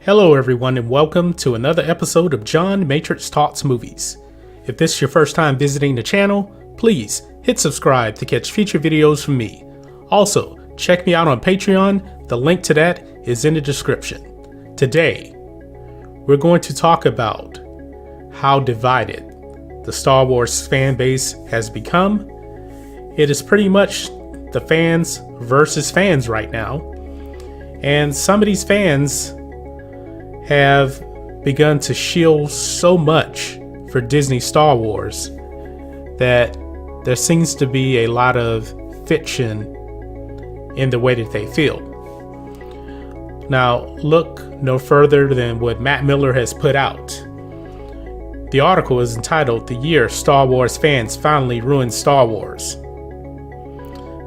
Hello everyone and welcome to another episode of John Matrixx Talks Movies. If this is your first time visiting the channel, please hit subscribe to catch future videos from me. Also, check me out on Patreon, the link to that is in the description. Today, we're going to talk about how divided the Star Wars fan base has become. It is pretty much the fans versus fans right now, and some of these fans have begun to shield so much for Disney Star Wars that there seems to be a lot of fiction in the way that they feel. Now, look no further than what Matt Miller has put out. The article is entitled "The Year Star Wars Fans Finally Ruined Star Wars."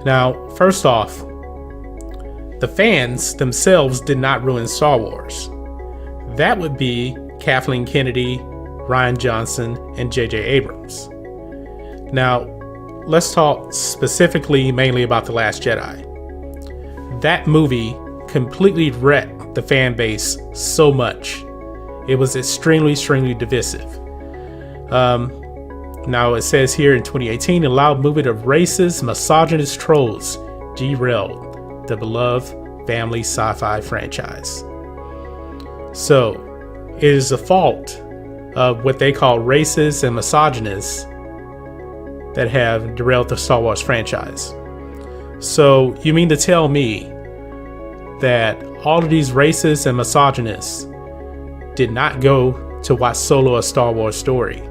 Now, first off, the fans themselves did not ruin Star Wars. That would be Kathleen Kennedy, Rian Johnson, and J.J. Abrams. Now, let's talk specifically mainly about The Last Jedi. That movie completely wrecked the fan base so much. It was extremely divisive. Now it says here in 2018, a loud movement of racist, misogynist trolls derailed the beloved family sci-fi franchise. So, it is the fault of what they call racists and misogynists that have derailed the Star Wars franchise. So, you mean to tell me that all of these racists and misogynists did not go to watch Solo: A Star Wars Story?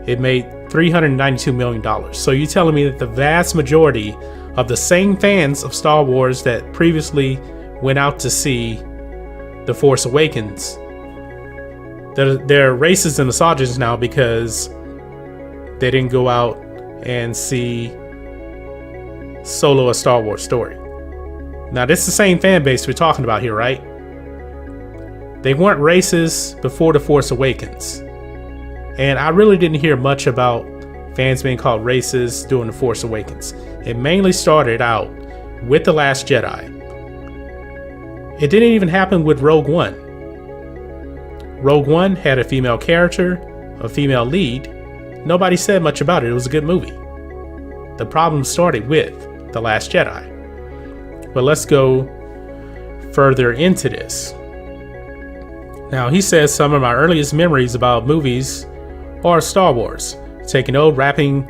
It made $392 million. So you're telling me that the vast majority of the same fans of Star Wars that previously went out to see The Force Awakens, they're racist and misogynists now because they didn't go out and see Solo: A Star Wars Story. Now, this is the same fan base we're talking about here, right? They weren't racist before The Force Awakens. And I really didn't hear much about fans being called racist during The Force Awakens. It mainly started out with The Last Jedi. It didn't even happen with Rogue One. Rogue One had a female character, a female lead. Nobody said much about it. It was a good movie. The problem started with The Last Jedi. But let's go further into this. Now, he says some of my earliest memories about movies are Star Wars. Taking old wrapping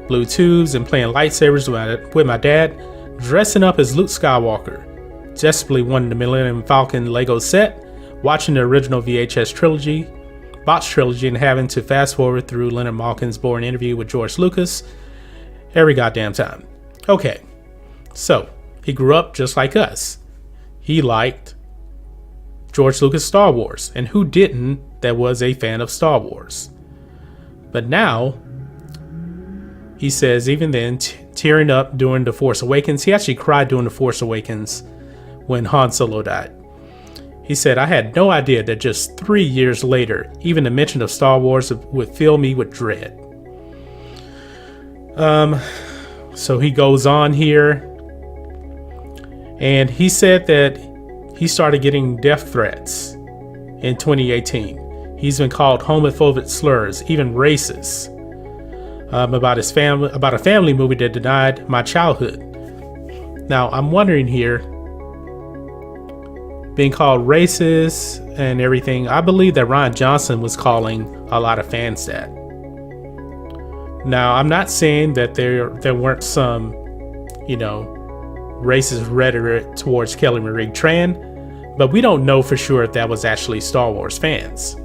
blue tubes and playing lightsabers with my dad, dressing up as Luke Skywalker, desperately wanting the Millennium Falcon Lego set, watching the original VHS trilogy, box trilogy, and having to fast forward through Leonard Malkin's boring interview with George Lucas every goddamn time. Okay, so he grew up just like us. He liked George Lucas' Star Wars, and who didn't that was a fan of Star Wars? But now, he says even then, tearing up during The Force Awakens, he actually cried during The Force Awakens when Han Solo died. He said, "I had no idea that just 3 years later, even the mention of Star Wars would fill me with dread." So he goes on here, and he said that he started getting death threats in 2018. He's been called homophobic slurs, even racist, about his family, about a family movie that denied my childhood. Now, I'm wondering here, being called racist and everything, I believe that Rian Johnson was calling a lot of fans that. Now, I'm not saying that there weren't some, racist rhetoric towards Kelly Marie Tran, but we don't know for sure if that was actually Star Wars fans.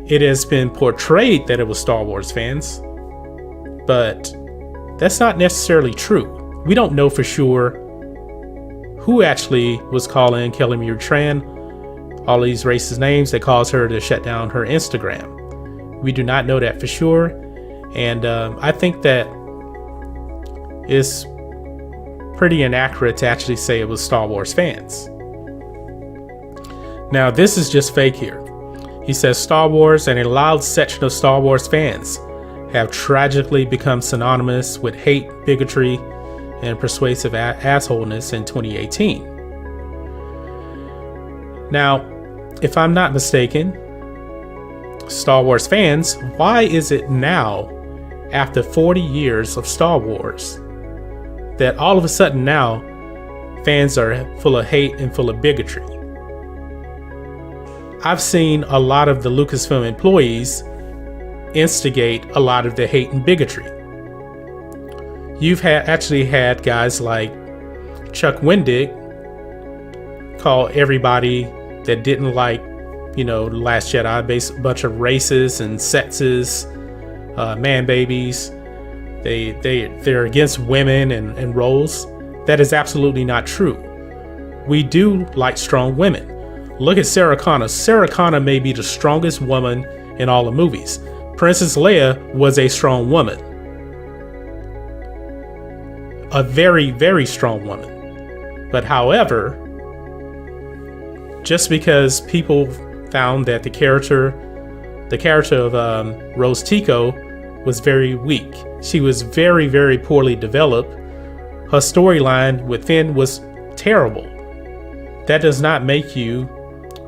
It has been portrayed that it was Star Wars fans, but that's not necessarily true. We don't know for sure who actually was calling Kelly Marie Tran all these racist names that caused her to shut down her Instagram. We do not know that for sure, and I think that it's pretty inaccurate to actually say it was Star Wars fans. Now, this is just fake here. He says Star Wars and a loud section of Star Wars fans have tragically become synonymous with hate, bigotry, and persuasive assholeness in 2018. Now, if I'm not mistaken, Star Wars fans, why is it now, after 40 years of Star Wars, that all of a sudden now fans are full of hate and full of bigotry? I've seen a lot of the Lucasfilm employees instigate a lot of the hate and bigotry. You've actually had guys like Chuck Wendig call everybody that didn't like, Last Jedi, a bunch of racists and sexists, man babies. They're against women and roles. That is absolutely not true. We do like strong women. Look at Sarah Connor. Sarah Connor may be the strongest woman in all the movies. Princess Leia was a strong woman. A very, very strong woman. But however, just because people found that the character of Rose Tico was very weak. She was very, very poorly developed. Her storyline with Finn was terrible. That does not make you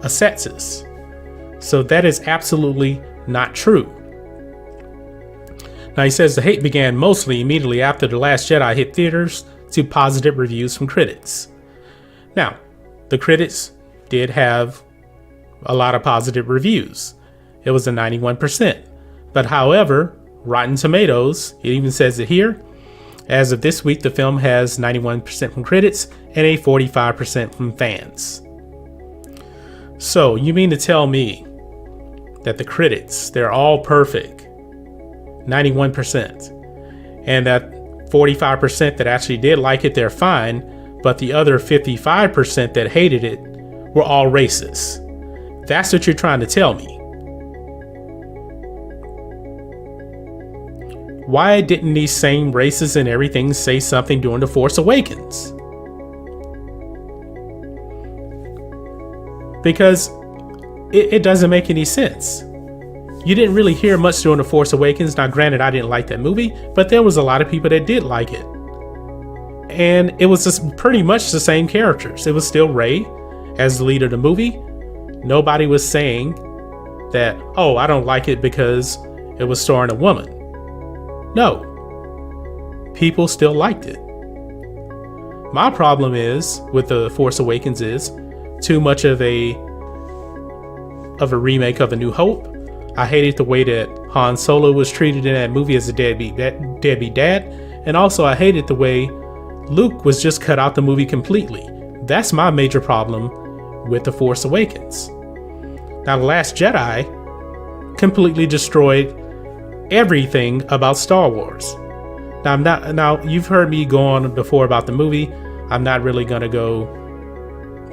a sexist. So that is absolutely not true. Now he says the hate began mostly immediately after The Last Jedi hit theaters to positive reviews from critics. Now, the critics did have a lot of positive reviews. It was a 91%. But however, Rotten Tomatoes, it even says it here, as of this week, the film has 91% from critics and a 45% from fans. So you mean to tell me that the critics, they're all perfect, 91%, and that 45% that actually did like it, they're fine, but the other 55% that hated it were all racist? That's what you're trying to tell me. Why didn't these same races and everything say something during The Force Awakens? Because it doesn't make any sense. You didn't really hear much during The Force Awakens. Now, granted, I didn't like that movie, but there was a lot of people that did like it. And it was just pretty much the same characters. It was still Rey as the lead of the movie. Nobody was saying that, oh, I don't like it because it was starring a woman. No. People still liked it. My problem is with The Force Awakens is too much of a remake of A New Hope. I hated the way that Han Solo was treated in that movie as a deadbeat dad. And also I hated the way Luke was just cut out the movie completely. That's my major problem with The Force Awakens. Now, The Last Jedi completely destroyed everything about Star Wars. Now you've heard me go on before about the movie. I'm not really going to go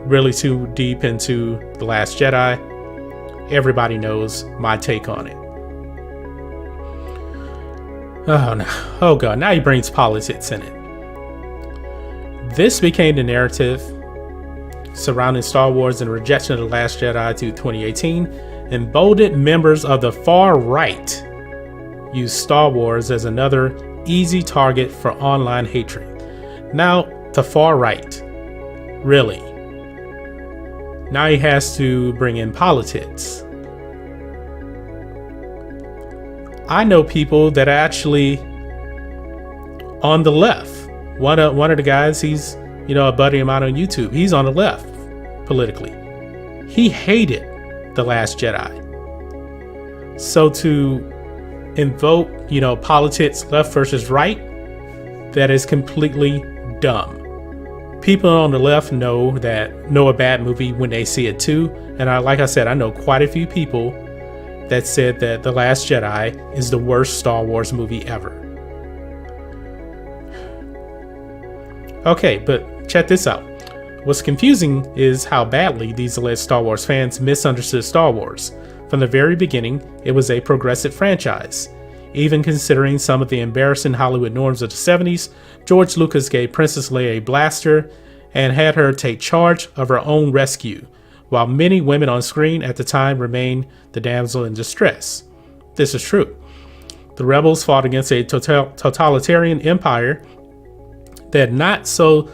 really too deep into The Last Jedi. Everybody knows my take on it. Oh no. Oh god, now he brings politics in it. This became the narrative surrounding Star Wars and the rejection of The Last Jedi to 2018. Emboldened members of the far right use Star Wars as another easy target for online hatred. Now, the far right. Really? Now he has to bring in politics. I know people that are actually on the left. One of the guys, he's a buddy of mine on YouTube. He's on the left politically. He hated The Last Jedi. So to invoke, politics left versus right, that is completely dumb. People on the left know a bad movie when they see it too. And like I said, I know quite a few people that said that The Last Jedi is the worst Star Wars movie ever. Okay, but check this out. What's confusing is how badly these alleged Star Wars fans misunderstood Star Wars. From the very beginning, it was a progressive franchise. Even considering some of the embarrassing Hollywood norms of the 70s, George Lucas gave Princess Leia a blaster and had her take charge of her own rescue, while many women on screen at the time remained the damsel in distress. This is true. The rebels fought against a totalitarian empire that not so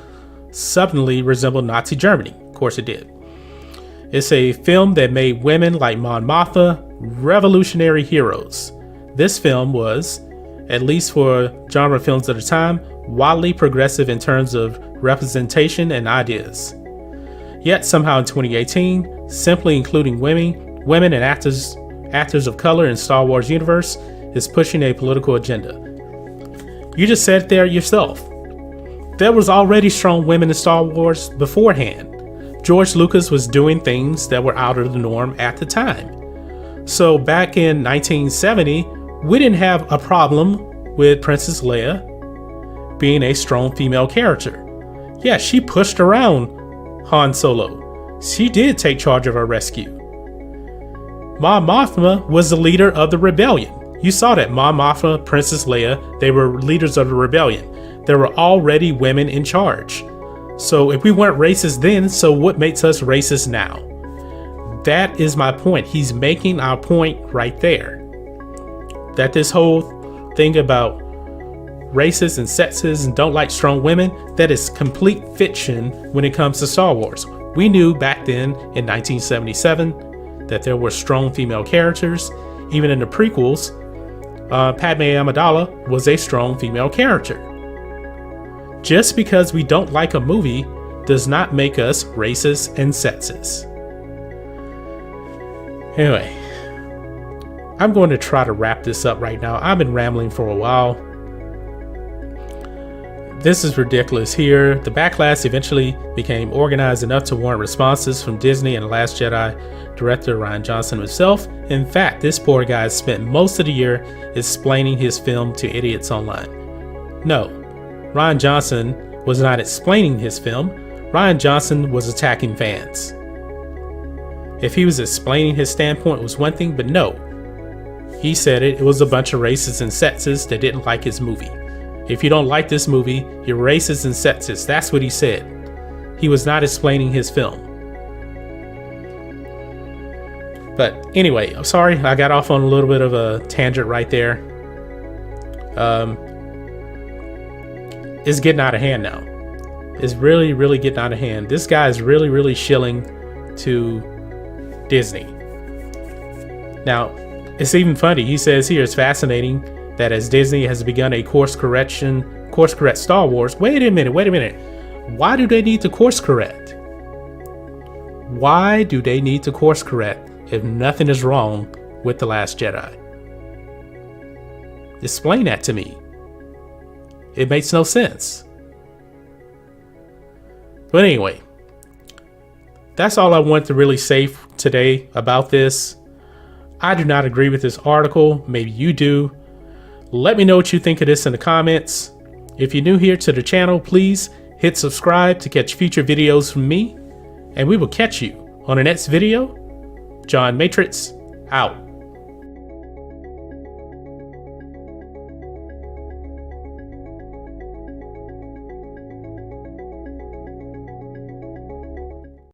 subtly resembled Nazi Germany. Of course it did. It's a film that made women like Mon Mothma revolutionary heroes. This film was, at least for genre films at the time, wildly progressive in terms of representation and ideas. Yet somehow in 2018, simply including women and actors of color in Star Wars universe is pushing a political agenda. You just said it there yourself. There was already strong women in Star Wars beforehand. George Lucas was doing things that were out of the norm at the time. So back in 1970, we didn't have a problem with Princess Leia being a strong female character. Yeah, she pushed around Han Solo. She did take charge of her rescue. Mon Mothma was the leader of the rebellion. You saw that. Mon Mothma, Princess Leia, they were leaders of the rebellion. There were already women in charge. So if we weren't racist then, so what makes us racist now? That is my point. He's making our point right there. That this whole thing about racist and sexist and don't like strong women, that is complete fiction when it comes to Star Wars. We knew back then in 1977 that there were strong female characters. Even in the prequels, Padme Amidala was a strong female character. Just because we don't like a movie does not make us racist and sexist. Anyway, I'm going to try to wrap this up right now. I've been rambling for a while. This is ridiculous here. The backlash eventually became organized enough to warrant responses from Disney and The Last Jedi director Rian Johnson himself. In fact, this poor guy spent most of the year explaining his film to idiots online. No, Rian Johnson was not explaining his film. Rian Johnson was attacking fans. If he was explaining his standpoint was one thing, but no. He said it was a bunch of racists and sexists that didn't like his movie. If you don't like this movie, you're racist and sexist. That's what he said. He was not explaining his film. But anyway, I'm sorry, I got off on a little bit of a tangent right there. It's getting out of hand now. It's really, really getting out of hand. This guy is really, really shilling to Disney. Now, it's even funny. He says here, it's fascinating that as Disney has begun a course correct Star Wars. Wait a minute. Why do they need to course correct? Why do they need to course correct if nothing is wrong with The Last Jedi? Explain that to me. It makes no sense. But anyway, that's all I want to really say today about this. I do not agree with this article. Maybe you do. Let me know what you think of this in the comments. If you're new here to the channel, please hit subscribe to catch future videos from me. And we will catch you on the next video. John Matrixx, out.